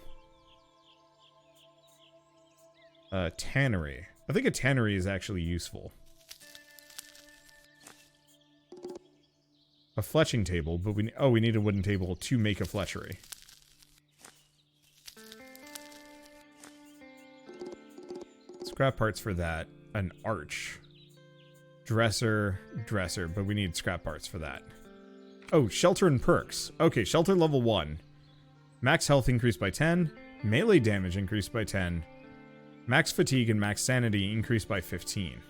Tannery. I think a tannery is actually useful. A fletching table, but we need a wooden table to make a fletchery. Scrap parts for that. An arch. Dresser, but we need scrap parts for that. Oh, shelter and perks. Okay, shelter level 1. Max health increased by 10. Melee damage increased by 10. Max fatigue and max sanity increased by 15.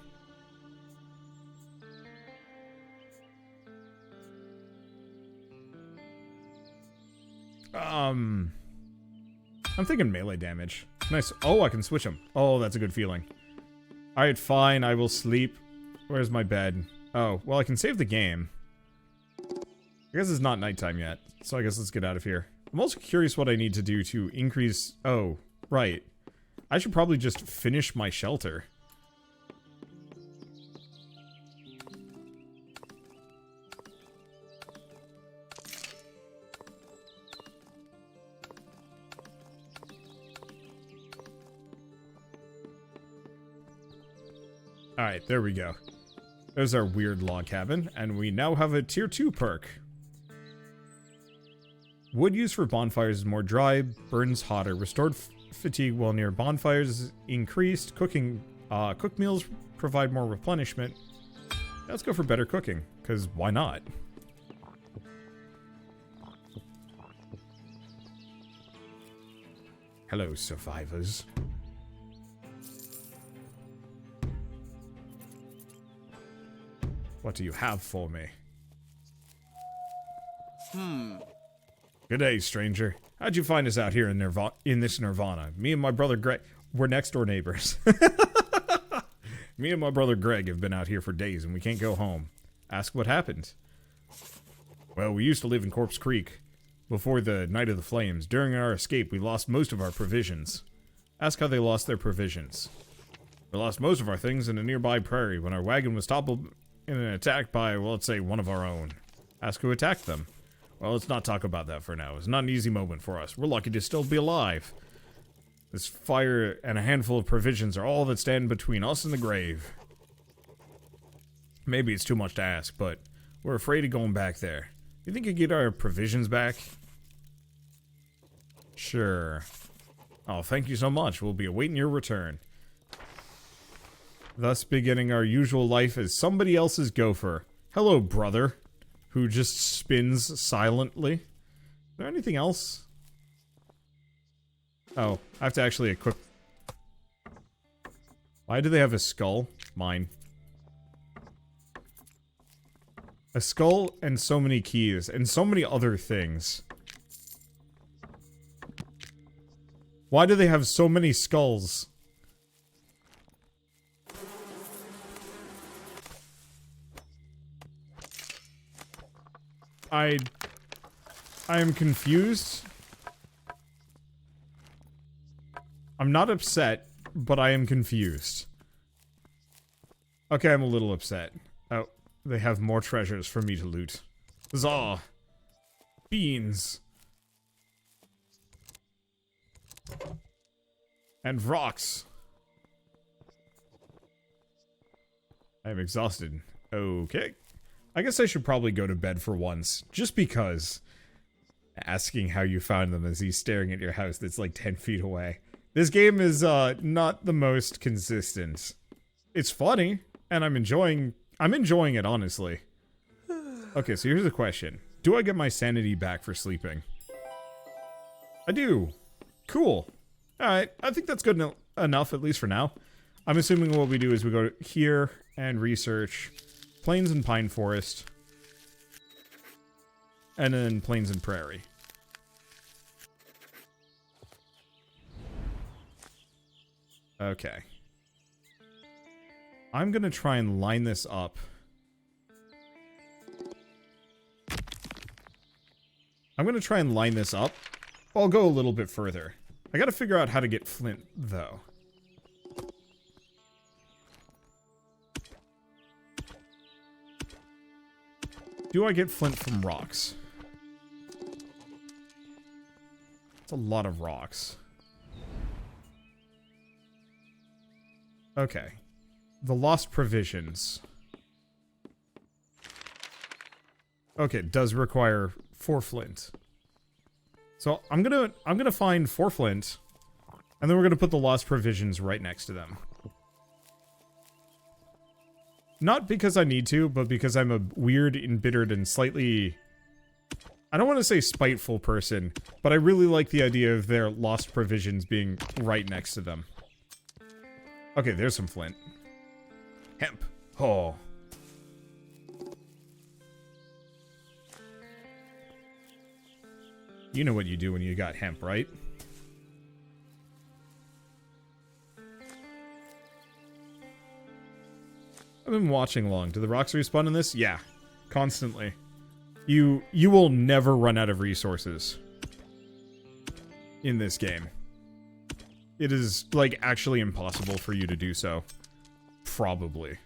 I'm thinking melee damage. Nice. Oh, I can switch them. Oh, that's a good feeling. Alright, fine. I will sleep. Where's my bed? Oh, well, I can save the game. I guess it's not nighttime yet, so I guess let's get out of here. I'm also curious what I need to do to increase... Oh, right. I should probably just finish my shelter. Alright, there we go. There's our weird log cabin, and we now have a tier 2 perk. Wood used for bonfires is more dry, burns hotter, restored fatigue while near bonfires increased, cooked meals provide more replenishment. Let's go for better cooking, because why not? Hello, survivors. What do you have for me? Good day, stranger. How'd you find us out here in this nirvana? Me and my brother Greg... We're next door neighbors. Me and my brother Greg have been out here for days and we can't go home. Ask what happened. Well, we used to live in Corpse Creek before the Night of the Flames. During our escape, we lost most of our provisions. Ask how they lost their provisions. We lost most of our things in a nearby prairie when our wagon was toppled in an attack by, well, let's say, one of our own. Ask who attacked them. Well, let's not talk about that for now. It's not an easy moment for us. We're lucky to still be alive. This fire and a handful of provisions are all that stand between us and the grave. Maybe it's too much to ask, but we're afraid of going back there. You think you get our provisions back? Sure. Oh, thank you so much. We'll be awaiting your return. Thus beginning our usual life as somebody else's gopher. Hello, brother. Who just spins silently. Is there anything else? Oh, I have to actually equip... Why do they have a skull? Mine. A skull and so many keys, and so many other things. Why do they have so many skulls? I am confused. I'm not upset, but I am confused. Okay, I'm a little upset. Oh, they have more treasures for me to loot. Huzzah! Beans. And rocks. I'm exhausted. Okay. I guess I should probably go to bed for once, just because. Asking how you found them as he's staring at your house that's like 10 feet away. This game is not the most consistent. It's funny, and I'm enjoying it, honestly. Okay, so here's the question. Do I get my sanity back for sleeping? I do. Cool. Alright, I think that's good enough, at least for now. I'm assuming what we do is we go here and research Plains and Pine Forest. And then Plains and Prairie. Okay. I'm gonna try and line this up. I'll go a little bit further. I gotta figure out how to get flint, though. Do I get flint from rocks? It's a lot of rocks. Okay. The lost provisions. Okay, it does require 4 flint. So I'm gonna find 4 flint, and then we're gonna put the lost provisions right next to them. Not because I need to, but because I'm a weird, embittered, and slightly... I don't want to say spiteful person, but I really like the idea of their lost provisions being right next to them. Okay, there's some flint. Hemp. Oh. You know what you do when you got hemp, right? I've been watching long. Do the rocks respawn in this? Yeah. Constantly. You will never run out of resources in this game. It is, like, actually impossible for you to do so. Probably.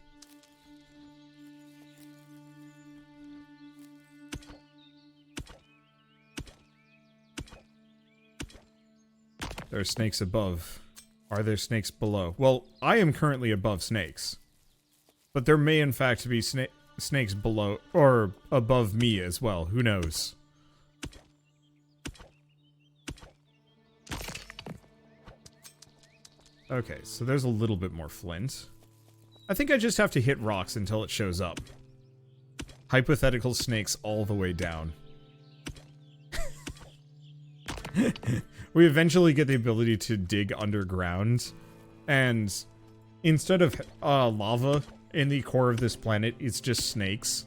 There are snakes above. Are there snakes below? Well, I am currently above snakes. But there may in fact be snakes below, or above me as well. Who knows? Okay, so there's a little bit more flint. I think I just have to hit rocks until it shows up. Hypothetical snakes all the way down. We eventually get the ability to dig underground, and instead of lava in the core of this planet, it's just snakes.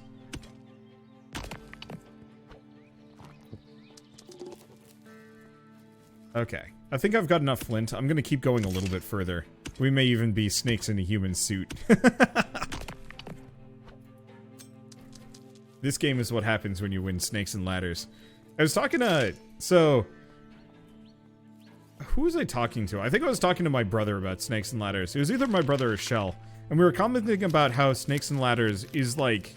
Okay, I think I've got enough flint. I'm gonna keep going a little bit further. We may even be snakes in a human suit. This game is what happens when you win Snakes and Ladders. I was talking to... So... Who was I talking to? I think I was talking to my brother about Snakes and Ladders. It was either my brother or Shell. And we were commenting about how Snakes and Ladders is, like,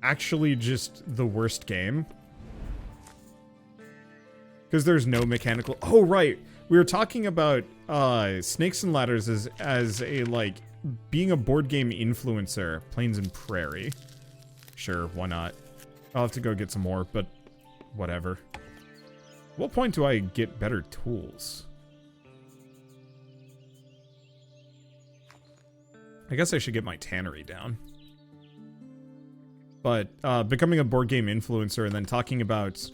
actually just the worst game. Because there's no mechanical... Oh, right! We were talking about Snakes and Ladders as a, like, being a board game influencer. Plains and Prairie. Sure, why not? I'll have to go get some more, but whatever. What point do I get better tools? I guess I should get my tannery down. But becoming a board game influencer and then talking about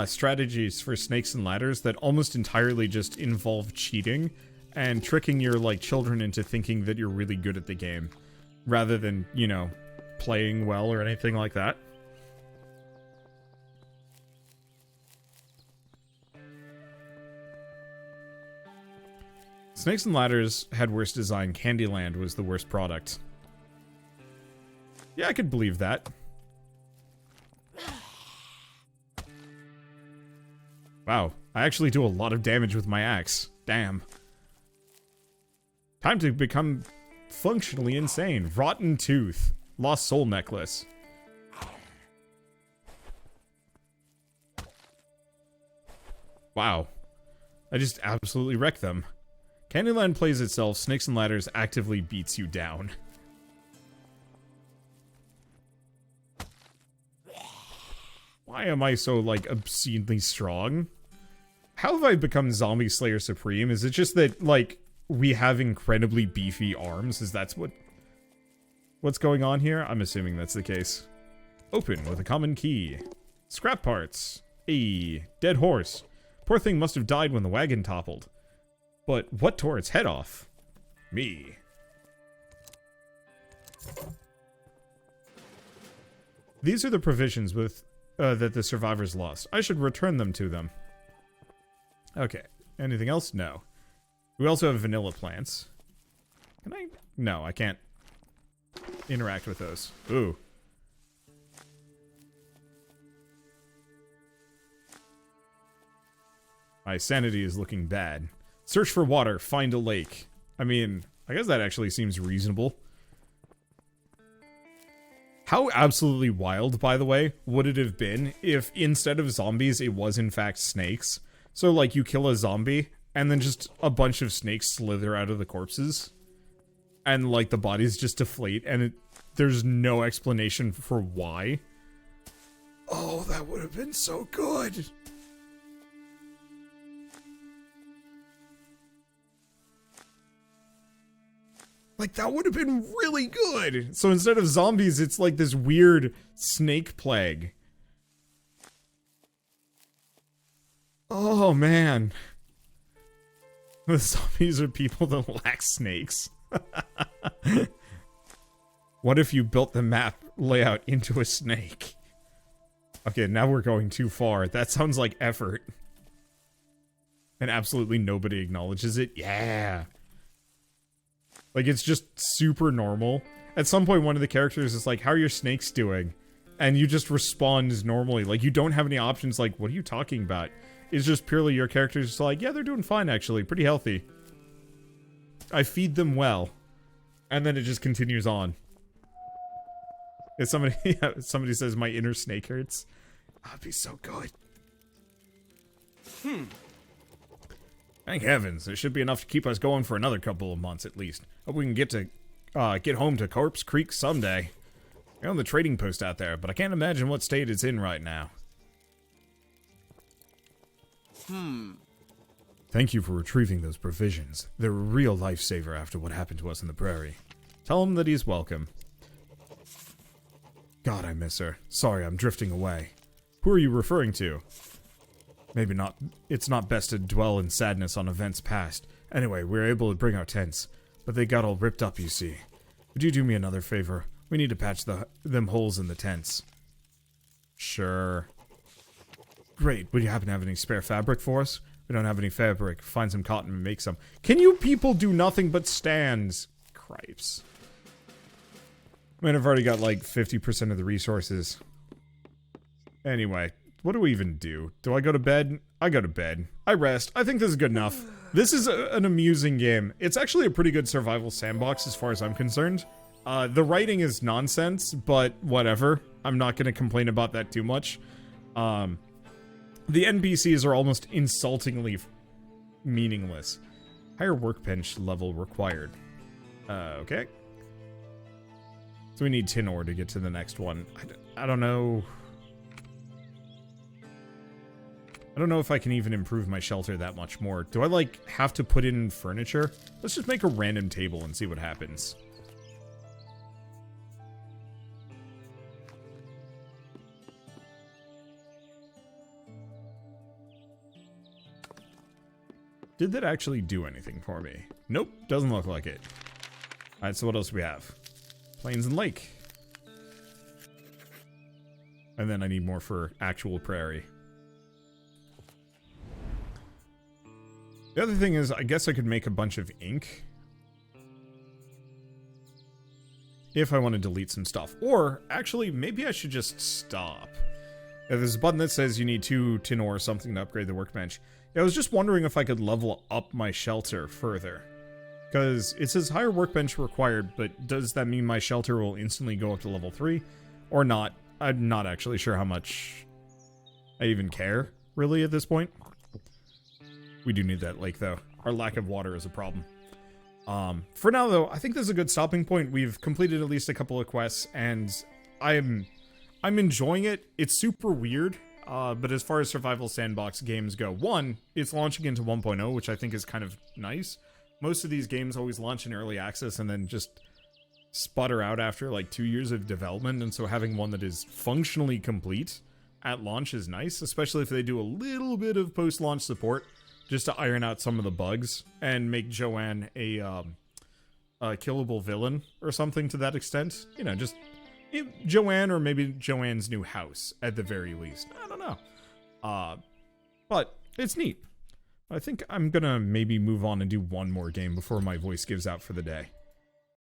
strategies for Snakes and Ladders that almost entirely just involve cheating and tricking your, like, children into thinking that you're really good at the game rather than, you know, playing well or anything like that. Snakes and Ladders had worst design. Candyland was the worst product. Yeah, I could believe that. Wow, I actually do a lot of damage with my axe. Damn. Time to become functionally insane. Rotten Tooth. Lost Soul Necklace. Wow. I just absolutely wrecked them. Candyland plays itself. Snakes and Ladders actively beats you down. Why am I so, like, obscenely strong? How have I become Zombie Slayer Supreme? Is it just that, like, we have incredibly beefy arms? Is that what's going on here? I'm assuming that's the case. Open with a common key. Scrap parts. A dead horse. Poor thing must have died when the wagon toppled. But what tore its head off? Me. These are the provisions with that the survivors lost. I should return them to them. Okay. Anything else? No. We also have vanilla plants. Can I? No, I can't interact with those. Ooh. My sanity is looking bad. Search for water, find a lake. I mean, I guess that actually seems reasonable. How absolutely wild, by the way, would it have been if instead of zombies, it was in fact snakes? So, like, you kill a zombie, and then just a bunch of snakes slither out of the corpses. And, like, the bodies just deflate, and there's no explanation for why. Oh, that would have been so good! Like, that would have been really good! So instead of zombies, it's like this weird snake plague. Oh, man. The zombies are people that lack snakes. What if you built the map layout into a snake? Okay, now we're going too far. That sounds like effort. And absolutely nobody acknowledges it. Yeah! Like, it's just super normal. At some point, one of the characters is like, how are your snakes doing? And you just respond normally. Like, you don't have any options like, what are you talking about? It's just purely your character's just like, yeah, they're doing fine, actually. Pretty healthy. I feed them well. And then it just continues on. If somebody, somebody says, my inner snake hurts. That'd be so good. Thank heavens, there should be enough to keep us going for another couple of months at least. Hope we can get home to Corpse Creek someday. You're on the trading post out there, but I can't imagine what state it's in right now. Thank you for retrieving those provisions. They're a real lifesaver after what happened to us in the prairie. Tell him that he's welcome. God, I miss her. Sorry, I'm drifting away. Who are you referring to? Maybe not. It's not best to dwell in sadness on events past. Anyway, we were able to bring our tents, but they got all ripped up, you see. Would you do me another favor? We need to patch them holes in the tents. Sure. Great. Would you happen to have any spare fabric for us? We don't have any fabric. Find some cotton and make some. Can you people do nothing but stands? Cripes. I mean, I've already got like 50% of the resources. Anyway. What do we even do? Do I go to bed? I go to bed. I rest. I think this is good enough. This is an amusing game. It's actually a pretty good survival sandbox as far as I'm concerned. The writing is nonsense, but whatever. I'm not going to complain about that too much. The NPCs are almost insultingly meaningless. Higher workbench level required. Okay. So we need tin ore to get to the next one. I don't know... I don't know if I can even improve my shelter that much more. Do I, like, have to put in furniture? Let's just make a random table and see what happens. Did that actually do anything for me? Nope, doesn't look like it. Alright, so what else do we have? Plains and lake. And then I need more for actual prairie. The other thing is, I guess I could make a bunch of ink if I want to delete some stuff. Or, actually, maybe I should just stop. There's a button that says you need 2 tin ore or something to upgrade the workbench. I was just wondering if I could level up my shelter further. Because it says higher workbench required, but does that mean my shelter will instantly go up to level 3? Or not? I'm not actually sure how much I even care, really, at this point. We do need that lake, though. Our lack of water is a problem. For now, though, I think this is a good stopping point. We've completed at least a couple of quests, and I'm enjoying it. It's super weird, but as far as survival sandbox games go, one, it's launching into 1.0, which I think is kind of nice. Most of these games always launch in early access and then just sputter out after like 2 years of development, and so having one that is functionally complete at launch is nice, especially if they do a little bit of post-launch support just to iron out some of the bugs and make Joanne a killable villain or something to that extent. You know, just Joanne, or maybe Joanne's new house at the very least. I don't know. But it's neat. I think I'm gonna maybe move on and do one more game before my voice gives out for the day.